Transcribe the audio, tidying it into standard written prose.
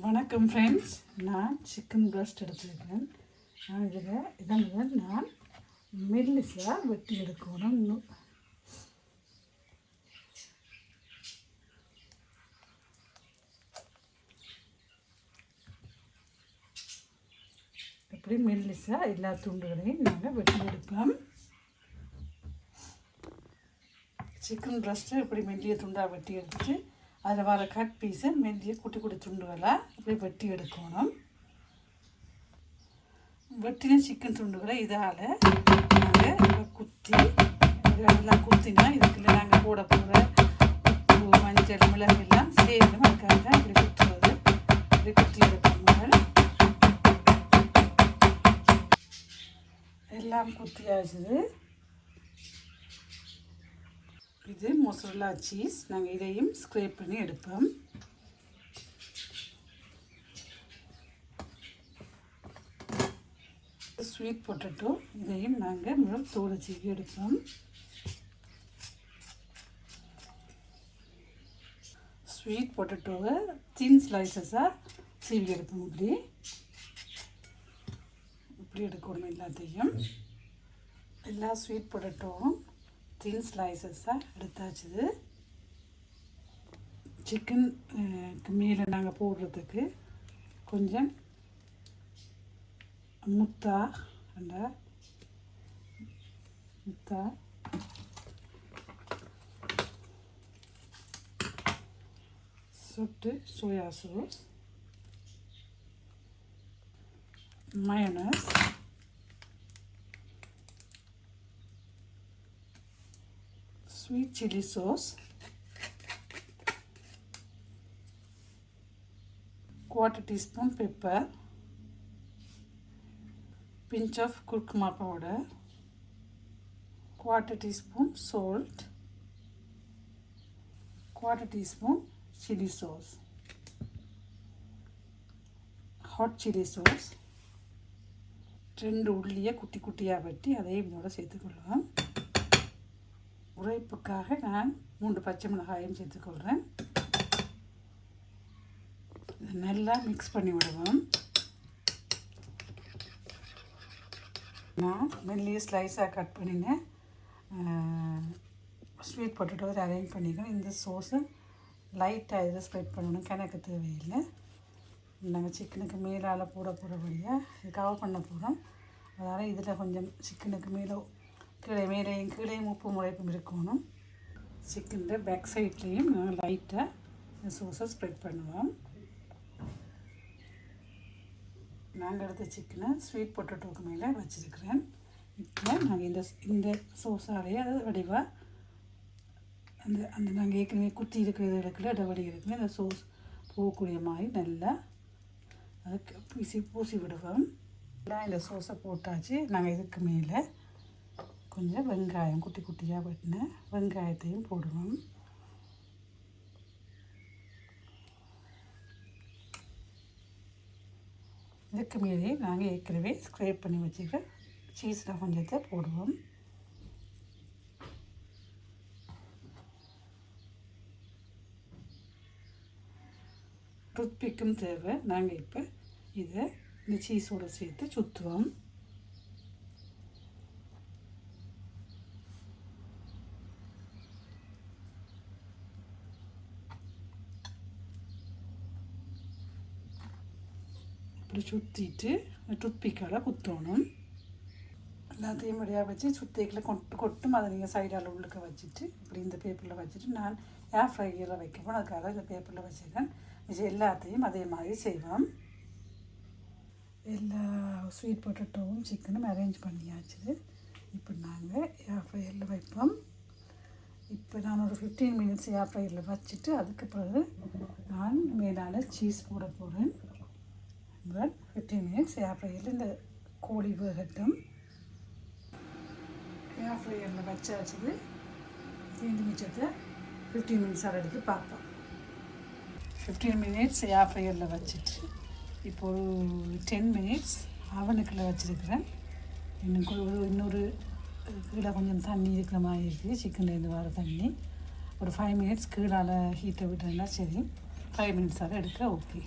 வணக்கம் ஃப்ரெண்ட்ஸ், நான் chicken breast எடுத்துருக்கேன். இதில் நான் மெல்லிசாக வெட்டி எடுக்கணும். இப்படி மெல்லிசாக எல்லா துண்டுகளையும் நாங்கள் வெட்டி எடுப்போம். சிக்கன் பிரஸ்ட்டு இப்படி மெல்லிய துண்டாக வெட்டி எடுத்துட்டு அதில் வர கட் பீஸை மெல்லிய குட்டி குட்டி துண்டுகளாக இப்படி வெட்டி எடுக்கணும். வெட்டின சிக்கன் துண்டுகளை இதால் நாங்கள் குத்தி எல்லாம் குத்தினா இதுக்குள்ள நாங்கள் போட போகிற உப்பு, மஞ்சள், மிளகு எல்லாம் சேரும். அதுக்காக தான் இப்படி குத்துறது. இப்படி குத்தி எடுக்கணும். எல்லாம் குத்தியாச்சுது. இது மொசரல்லா சீஸ். நாங்கள் இதையும் ஸ்க்ரேப் பண்ணி எடுப்போம். ஸ்வீட் பொட்டேட்டோ, இதையும் நாங்கள் முதல் தோலை சீவி எடுப்போம். ஸ்வீட் பொட்டேட்டோவை தின் ஸ்லைசஸாக சீவி எடுப்போம். இப்படி எடுக்கணும். எல்லாத்தையும் எல்லா ஸ்வீட் பொட்டேட்டோவும் தின் ஸ்லைசஸாக எடுத்தாச்சுது. சிக்கனுக்கு மேலே நாங்கள் போடுறதுக்கு கொஞ்சம் முத்தா சொட்டு soya sauce, mayonnaise, sweet chili sauce, quarter teaspoon pepper, pinch of curcuma powder, quarter teaspoon salt, quarter teaspoon chili sauce, hot chili sauce, 2 உள்ளியை குட்டி குட்டியாக வெட்டி அதையும் இதோட சேர்த்துக்கொள்வோம். உரைப்புக்காக நான் 3 பச்சை மிளகாயும் சேர்த்துக்கொள்கிறேன். நல்லா மிக்ஸ் பண்ணி விடுவோம். நான் மெல்லிய ஸ்லைஸாக கட் பண்ணினேன் ஸ்வீட் பொட்டேட்டோ அரேஞ்ச் பண்ணிக்கிறேன். இந்த சோஸை லைட்டாக இதில் ஸ்ப்ரெட் பண்ணணும். கணக்கு தேவையில்லை. நாங்கள் சிக்கனுக்கு மேலால் போட போகிறபடியாக இது கவர் பண்ண போகிறோம். அதனால் இதில் கொஞ்சம் சிக்கனுக்கு மேலேயும் உப்பு முளைப்பும் இருக்கணும். சிக்கனில் பேக் சைட்லேயும் நாங்கள் லைட்டாக இந்த சோஸை ஸ்ப்ரெட் பண்ணுவோம். நாங்கள் எடுத்த சிக்கனை ஸ்வீட் பொட்டேட்டோக்கு மேலே வச்சுருக்கிறேன். இப்போ நாங்கள் இந்த சோஸாலேயே அது வடிவாக அந்த நாங்கள் ஏற்கனவே குத்தி இருக்கிறது இடத்துல இடவடி இருக்குது. இந்த சோஸ் போகக்கூடிய மாதிரி நல்லா அதை பூசி விடுவோம். எல்லாம் இந்த சோஸை போட்டாச்சு. நாங்கள் இதுக்கு மேலே கொஞ்சம் வெங்காயம் குட்டி குட்டியாக வெட்டின வெங்காயத்தையும் போடுவோம். இதுக்கு மேலே நாங்கள் ஏற்கனவே ஸ்க்ரேப் பண்ணி வச்சுக்க சீஸில் கொஞ்சத்தை போடுவோம். டூத்பிக்கும் தேவை. நாங்கள் இப்போ இதை இந்த சீஸோடு சேர்த்து சுற்றுவோம். இப்படி சுற்றிட்டு டூத்பிக்கால் குத்தணும். எல்லாத்தையும் வழியாக வச்சு சுத்திக்கில் கொட்டும். அதை நீங்கள் சைடால் உள்ளுக்க வச்சுட்டு இப்படி இந்த பேப்பரில் வச்சுட்டு நான் ஏர் ஃப்ரையரில் வைக்கப்போம். அதுக்காக இந்த பேப்பரில் வச்சுருக்கேன். இது எல்லாத்தையும் அதே மாதிரி செய்வோம். எல்லா ஸ்வீட் பொட்டேட்டோவும் சிக்கனும் அரேஞ்ச் பண்ணியாச்சு. இப்போ நாங்கள் ஏர் ஃப்ரையரில் வைப்போம். இப்போ நான் ஒரு 15 மினிட்ஸ் ஏர் ஃப்ரையரில் வச்சுட்டு அதுக்கு பிறகு நான் மேலால் சீஸ் போட போகிறேன். 15 மினிட்ஸ் ஏர் ஃப்ரையரில் இந்த கோழி வேகட்டும். ஏர் ஃப்ரையரில் வச்சாச்சு. தீண்டு மிச்சத்தை 15 மினிட்ஸாக எடுத்து பார்ப்போம். 15 மினிட்ஸ் ஏர் ஃப்ரையரில் வச்சுட்டு இப்போ ஒரு 10 மினிட்ஸ் அவனுக்குள்ளே வச்சுருக்கிறேன். இன்னொரு கீழே கொஞ்சம் தண்ணி இருக்கிற மாதிரி இருக்குது. சிக்கன்லேருந்து வர தண்ணி ஒரு 5 மினிட்ஸ் கீழால் ஹீட்டை விட்டுருந்தா சரி. 5 மினிட்ஸாக எடுக்க ஓகே.